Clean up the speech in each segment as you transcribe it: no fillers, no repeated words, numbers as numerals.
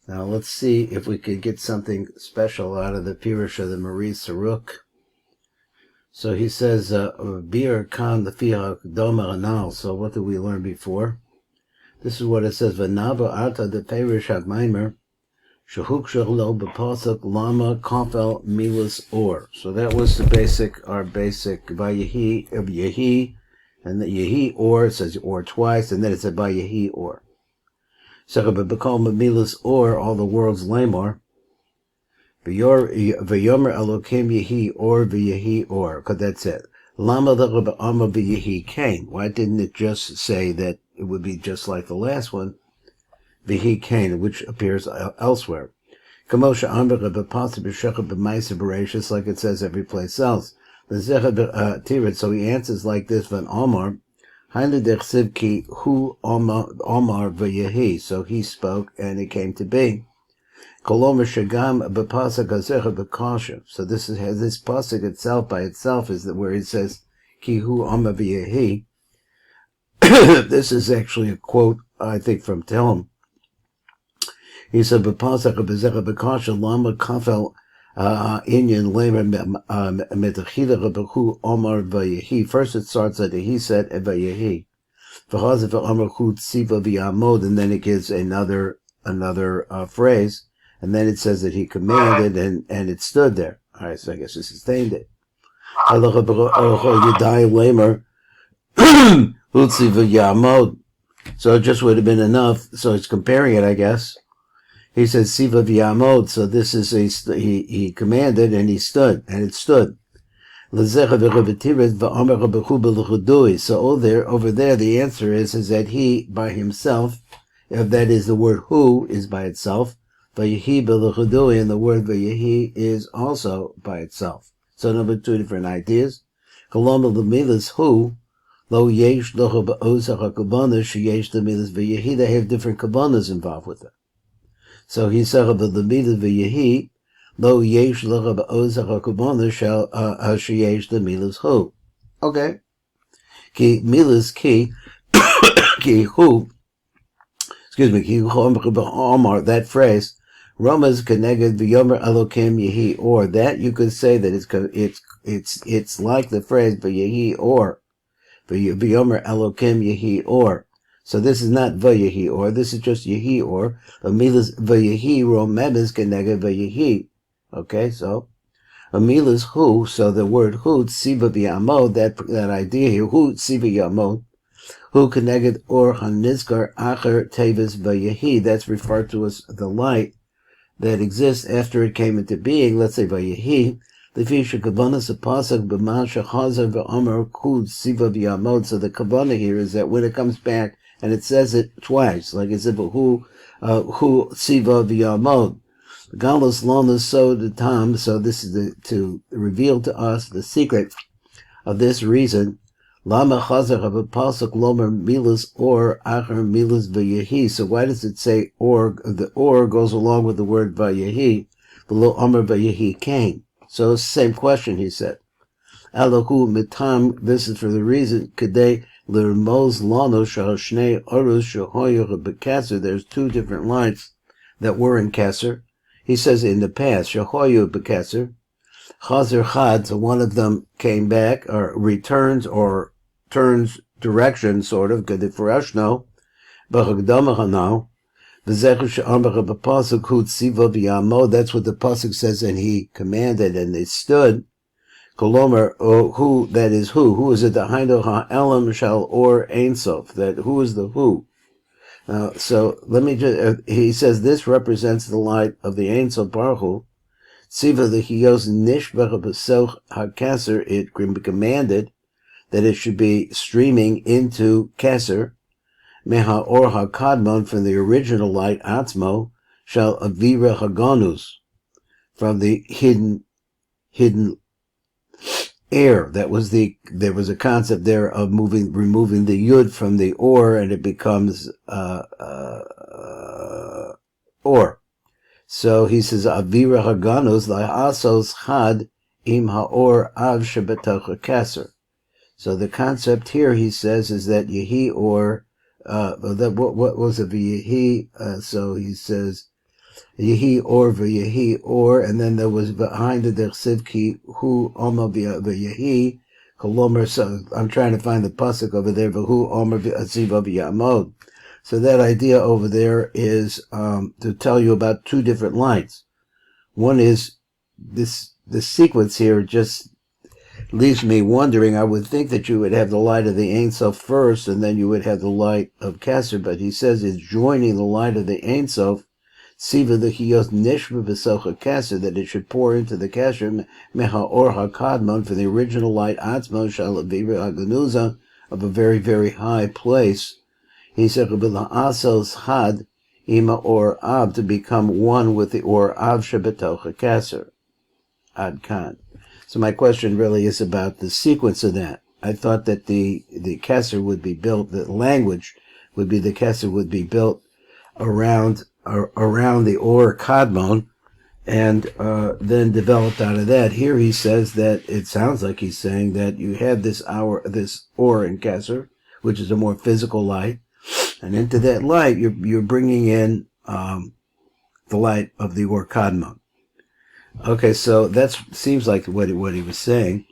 Now let's see if we could get something special out of the Pirush of the Marie Saruk. So he says, Bir kan lefiha domer anal. So what did we learn before? This is what it says, V'nava arta de Pirush ha-maimer, shehukshach lo b'posuk lama kafel milas or. So that was our basic Vayehi of Yehi, and the Yehi or, it says or twice, and then it said Vayehi or. So b'kol milas or, all the world's lamor, V'yomer Elokim Yehi or V'yehi or, because that's it. Lama l'Ama V'yehi Kain. Why didn't it just say that it would be just like the last one, V'yehi Kain, which appears elsewhere? Kamosha Amber B'Pasa B'Shechah B'Maisa Bereshis, like it says every place else. Tirit, so he answers like this, Van Omar, Haile Dechsiv Ki Hu Omar V'yehi. So he spoke, and it came to be. So this pasuk itself by itself is where it says Ki hu Amma v'yehi. This is actually a quote, I think, from Tehillim. He said b'pasuk b'zecha b'kasha lama kafel inyan lemer metachida b'hu Omar v'yehi. First it starts at the he said v'yehi. V'chazif v'amar hu tziva v'yamod, and then it gives another phrase. And then it says that he commanded, and it stood there. All right, so I guess it sustained it. So it just would have been enough. So it's comparing it, I guess. He says Siva v'yamod. So this is he commanded, and he stood, and it stood. So over there, the answer is that he by himself, that is the word who is by itself. Vayehi b'lechudui, and the word Vayehi is also by itself. So number two different ideas. Koloma l'milas hu, lo yesh locha ba'osach ha'kabana, sheyesh l'milas Vayehi, they have different kabanas involved with it. So he said l'milas Vayehi, lo yesh locha ba'osach ha'kabana, sheyesh l'milas hu. Okay. Ki milas ki, ki hu, ki hu Omar, that phrase, Romans connected v'yomer Elokim Yehi or, that you could say that it's like the phrase v'yehi or, v'yomer Elokim Yehi or. So this is not v'yehi or, this is just Yehi or. Amilas v'yehi Romans connected v'yehi. Okay, so Amilas hu, so the word hu tziva v'yamod, that idea here, hu tziva yamod, hu connected or hanizkar acher tevis v'yehi, that's referred to as the light that exists after it came into being. Let's say Vayehi, Lefisha Kavanas Apasak B'man Shechazer V'Amar Kud Siva V'Yamod. So the Kavanah here is that when it comes back and it says it twice, like it said Hu Siva V'Yamod. Galos Lona So the Tam. So this is to reveal to us the secret of this reason. Lama Chazer Pasuk Lomer Milas or Acher Milas Vayehi. So why does it say or? The or goes along with the word Vayehi. Below Amar Vayehi Kain. So it's the same question, he said. Elohu Mitam, this is for the reason, Kadei L'Rmoz Lano Shahashnei Aruz Shahoyer B'Kasser. There's two different lines that were in Kasser. He says in the past, Shahoyer B'Kasser. Chazer Chad, so one of them came back, or returns, or turns direction, sort of, Gedifrashno, B'Hagdamahano, V'Zecher She'amach B'Pasuk Hu Tziva V'Yamod, that's what the Pasuk says, and he commanded, and they stood. Kolomer, who, that is who? Who is it? The Haino Ha'elam Shal Or Ein Sof, that who is the who? So let me just, he says this represents the light of the Ein Sof Baruch Hu. Tziva the Hiyos Nishbach B'Soch HaKaser, it commanded that it should be streaming into Keser, Meha Or HaKadmon, from the original light, Atzmo, Shal Avira Haganus, from the hidden air. There was a concept there of removing the Yud from the Or, and it becomes Or. So he says, Avira Haganus, La'asos Chad Im Ha'or Av Shebetoch Keser. So the concept here, he says, is that Yehi or what was it? Yehi. So he says Yehi or v'yehi or, and then there was behind the dersiv ki hu omer v'yehi kolomer. So I'm trying to find the pasuk over there. V'hu omer v'aziva v'yamod. So that idea over there is to tell you about two different lights. One is this sequence here just leaves me wondering. I would think that you would have the light of the Ein Sof first, and then you would have the light of Kesser. But he says it's joining the light of the Ein Sof. Siva the Hiyos Nishva V'Socha Kesser, that it should pour into the Kesser Meha Or HaKadmon, for the original light Atzmon Shalaviva Haganuza, of a very, very high place. He said Asos Had Ima Or Av, to become one with the Or Av Shebetocha Kesser. Ad Kan. So my question really is about the sequence of that. I thought that the Kesser would be built, the language would be, the Kesser would be built around the Or Kadmon, and then developed out of that. Here he says that it sounds like he's saying that you have this Or in Kesser, which is a more physical light, and into that light you're bringing in the light of the Or Kadmon. Okay, so that seems like what he was saying.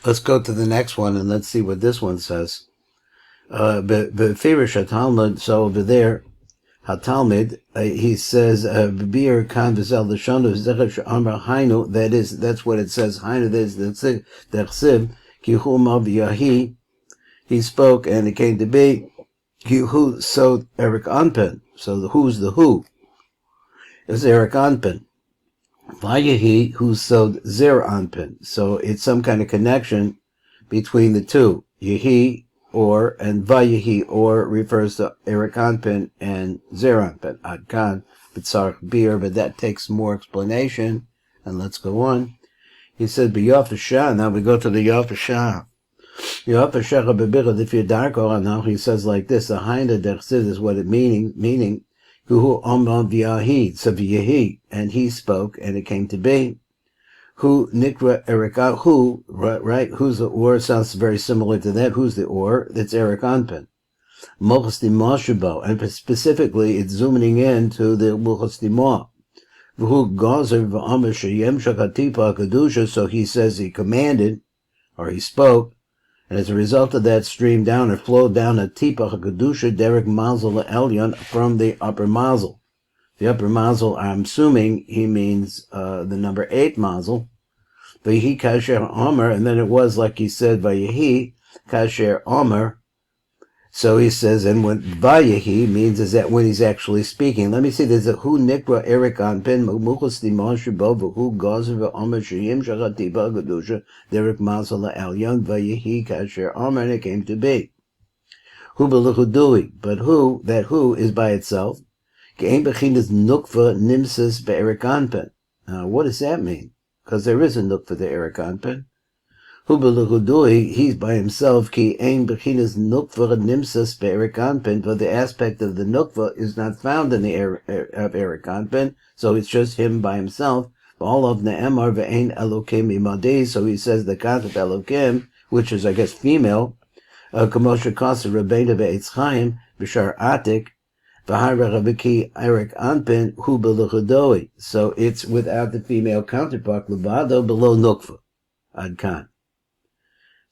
Let's go to the next one and let's see what this one says. Befirish HaTalmud, so over there, HaTalmud, he says, B'bir kan v'zel l'shonu zechar she'amar hainu, that's what it says, hainu, that's the chsiv, ki hu ma v'yahi, he spoke and it came to be, ki hu so Eric Anpen, so who's the who? It's Eric Anpen. Vayahi, who sowed Zer Anpin. So it's some kind of connection between the two. Yehi, or, and Vayahi, or, refers to Eric Anpin and Zer Anpin. Adkan, B'tzarch Bir, but that takes more explanation. And let's go on. He said, B'yafashah, now we go to the Yafashah. Yafashah b'birah, if you're dark or now, he says like this, the Haina Dersid is what it meaning, Who Omram V'yahi, so V'yahi, and he spoke, and it came to be. Who Nikra Erika, who, right, who's the Or, sounds very similar to that. Who's the Or? That's Eric Anpin. Mochos Dimah, and specifically it's zooming in to the Mochos Dimah. Who Gazer V'amar Sheyem Shakatipa Kedusha, so he says he commanded, or he spoke, and as a result of that, streamed down or flowed down a tipa hakadusha derek mazel elyon from the upper mazel. The upper mazel, I'm assuming he means the number 8 mazel. Vayehi kasher omer, and then it was like he said vayehi kasher omer. So he says, and what vayehi means is that when he's actually speaking. Let me see. There's a hu nikra erik anpin muchos dimah shebo v'hu gazer v'omer sheyim shachatiba gadusha derek mazel elyon vayehi kasher omer, and it came to be. Hu b'luchudui, but that who is by itself. Ge'en bechinas nukva nimsas be'erik anpin. Now, what does that mean? Because there is a nukva to erik anpin. Hu b'luchudui, he's by himself, ki ein bechinas nukva nimsas be'erik anpin, but the aspect of the nukva is not found in the of erik anpin, so it's just him by himself. All of ne'emar ve'ein elokim imadi, so he says the concept elokim, which is, I guess, female, kamosha kasa rabbeinu ve'etz chaim, b'shar atik, v'hara rabiki erik anpin, hu b'luchudui, so it's without the female counterpart, levado below nukva, ad kan.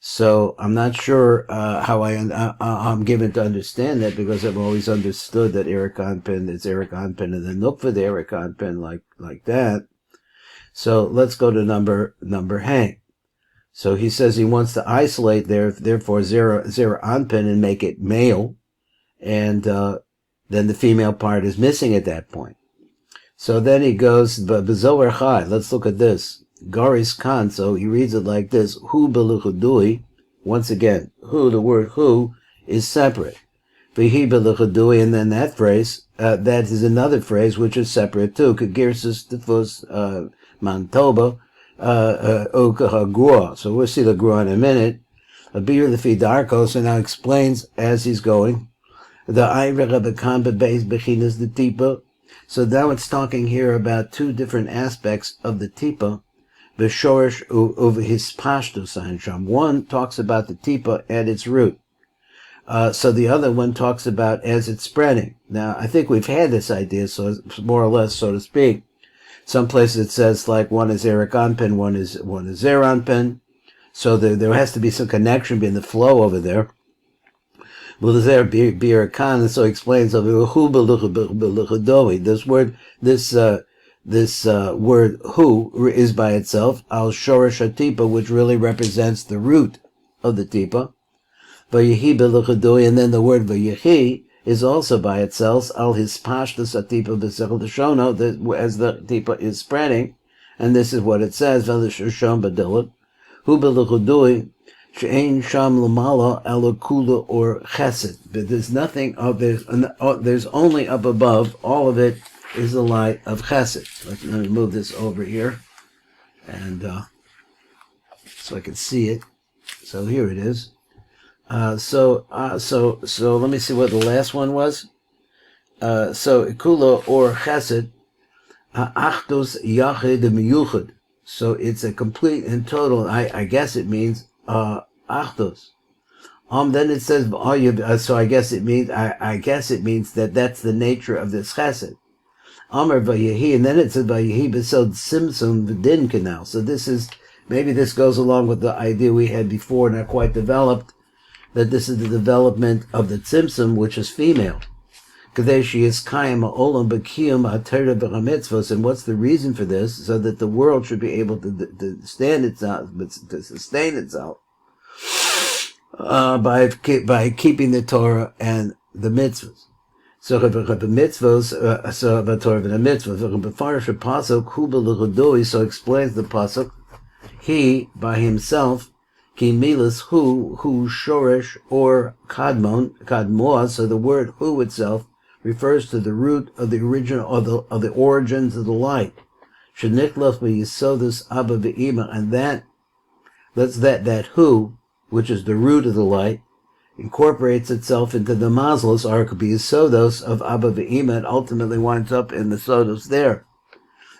So I'm not sure how I'm given to understand that, because I've always understood that Eric Anpin is Eric Anpin and the Nukva the Eric Anpin like that. So let's go to number Hang. So he says he wants to isolate therefore Zera Anpin and make it male, and then the female part is missing at that point. So then he goes B'Zohar Chai. Let's look at this. Garis Khan, so he reads it like this, Hu beluchudui, once again, who, the word who, is separate. V'hi beluchudui, and then that phrase, that is another phrase which is separate too, Kagirsus Tifus Mantoba, Ukahagua. So we'll see the Gua in a minute. Abir the Fidarko, so now explains as he's going, the Ivra Bekamba base Bechinas the Tipa. So now it's talking here about two different aspects of the Tipa. The shorish of his pashtus. One talks about the tipa at its root. So the other one talks about as it's spreading. Now, I think we've had this idea, so more or less, so to speak. Some places it says like one is Eric Anpin, one is Zeranpin. So there has to be some connection between the flow over there. Well, there Bir Khan, and so he explains this word, this word hu is by itself al shorish tipa, which really represents the root of the tipa. Vayehi beluchadoi, and then the word vayehi is also by itself al his pashtus atipa b'sechel deshono, as the tipa is spreading, and this is what it says v'lishon b'dilut hu beluchadoi. She'ein sham lamala alakula or chesed, but there's nothing of there's only up above. All of it is the light of chesed. Let me move this over here, and so I can see it. So here it is. So let me see what the last one was. So kula or chesed, achdos yachid miyuchad. So it's a complete and total. I guess it means. Achdus. Then it says, so I guess it means that that's the nature of this chesed. Amar vayehi, and then it says vayehi besod simsum v'din canal. So maybe this goes along with the idea we had before, not quite developed, that this is the development of the tzimtzum, which is female. Kadeshi is kayim ha'olam b'kiyum ha'torah v'chamitzvos, and what's the reason for this? So that the world should be able to stand itself, to sustain itself by keeping the Torah and the mitzvahs. So so explains the pasuk. He by himself, ki milas hu shorish or kadmoa. So the word hu itself refers to the root of the original, of the origins of the light. Shenichlach v'yisodus abba v'ima, and that hu, which is the root of the light, incorporates itself into the mazlos, or it could be sodos of abba v'ima, and ultimately winds up in the sodos there.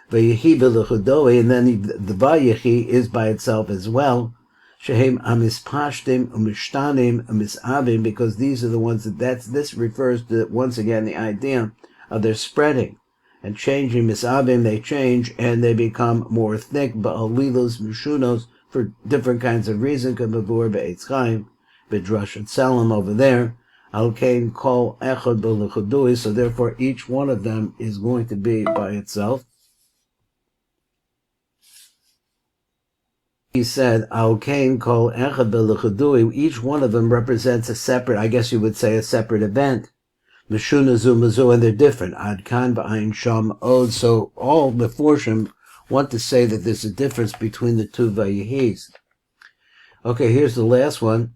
Vayehi b'lechodoi, and then the vayehi is by itself as well. Shehem amispashtim umishtanim amisavim, because these are the ones this refers to, once again, the idea of their spreading and changing. Misavim, they change and they become more thick, ba'alilos mishunos, for different kinds of reasons. Kamavur be'etz chaim b'drash and salam over there. Al kain kol echad b'lechadui, so therefore each one of them is going to be by itself. He said, Al kain kol echad b'lechadui, each one of them represents a separate, I guess you would say, a separate event. Meshuna zu mazu, and they're different. Ad kan ba'ayin sham od. So all the Meforshim want to say that there's a difference between the two vayihis. Okay, here's the last one.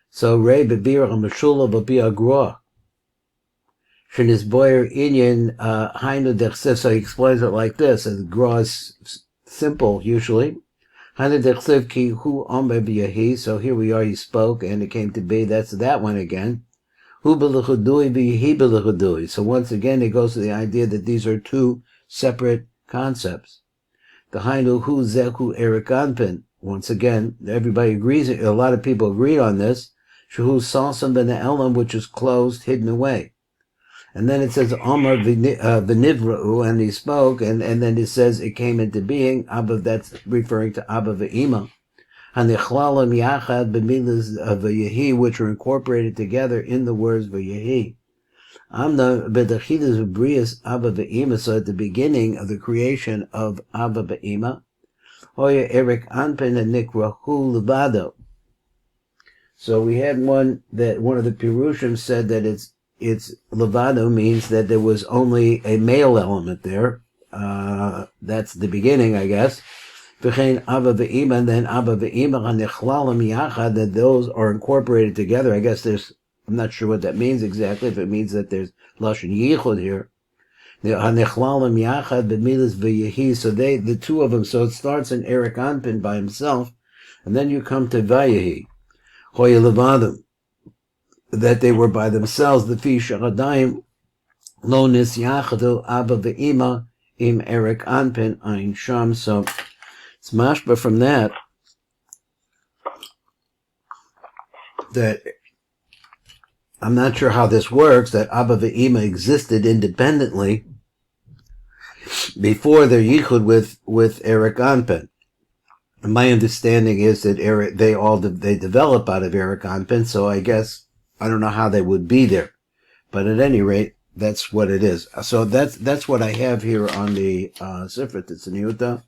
So Rei bebir meshula b'bi agroa. Shenis boyer inyan hainu dechsev. So he explains it like this. And the gra is simple usually. Hainu dechsev ki hu ambe b'yahi. So here we are. He spoke, and it came to be. That's that one again. Hu b'lechudui b'yahi b'lechudui. So once again, it goes to the idea that these are two separate concepts. The hainu hu zehu erikanpin. Once again, everybody agrees. A lot of people agreed on this. Shehu salsam ben elam, which is closed, hidden away. And then it says Amar v'nivra'u, and he spoke, and then it says it came into being. Abba, that's referring to Abba v'ima. Hanichlalim yachad b'milas v'yehi, which are incorporated together in the words v'yehi. Amna b'dachidas v'brias Abba v'ima. So at the beginning of the creation of Abba v'ima, Hoya Erik Anpin and Nikrahu Levado. So we had one of the Pirushim said that it's Levado means that there was only a male element there. That's the beginning, I guess. V'chein Abba v'ima, and then Abba v'ima hanichlalim yachad, that those are incorporated together. I guess I'm not sure what that means exactly, if it means that there's Lashon Yichud here. So the two of them, so it starts in Erik Anpin by himself, and then you come to Vayehi, Hoya Levadim, that they were by themselves, the Fi Shachadayim, Lo Nis Yachadu Abba Ve'ima, Im Erik Anpin Ein Sham. So it's mashba from that I'm not sure how this works, that Abba ve'ima existed independently before their yichud with Eric Anpin. My understanding is that they develop out of Eric Anpin, so I guess I don't know how they would be there. But at any rate, that's what it is. So that's what I have here on the Sifra Tzniuta.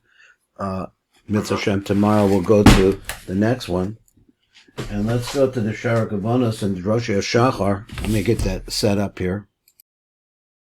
Mitzvah Shem, tomorrow we'll go to the next one. And let's go to the Shara Kavanos and Rosh Hashachar. Let me get that set up here.